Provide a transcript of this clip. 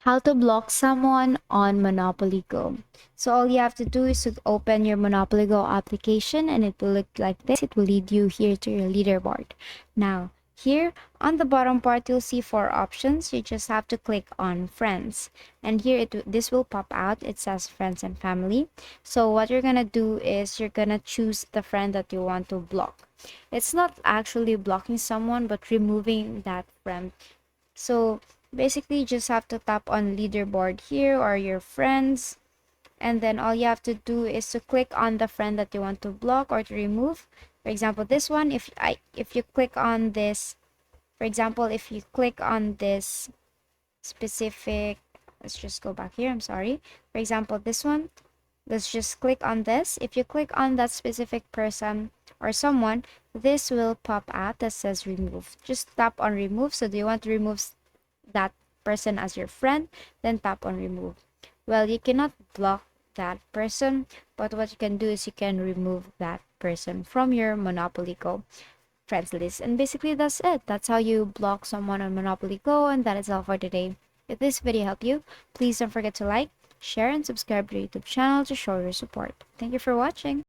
How to block someone on Monopoly Go. So all you have to do is to open your Monopoly Go application and it will look like this. It will lead you here to your leaderboard. Now, here on the bottom part, you'll see four options. You just have to click on friends. And here this will pop out. It says friends and family. So what you're gonna do is you're gonna choose the friend that you want to block. It's not actually blocking someone, but removing that friend. So basically, you just have to tap on leaderboard here or your friends, and then all you have to do is to click on the friend that you want to block or to remove. For example, this one, if you click on this, for example, if you click on this specific, let's just go back here, I'm sorry. For example, this one, let's just click on this. If you click on that specific person or someone, this will pop out that says remove. Just tap on remove. So do you want to remove that person as your friend? Then tap on remove. Well, you cannot block that person, but what you can do is you can remove that person from your Monopoly Go friends list. And basically that's it. That's how you block someone on Monopoly Go, and that is all for today. If this video helped you, please don't forget to like, share, and subscribe to our YouTube channel to show your support. Thank you for watching.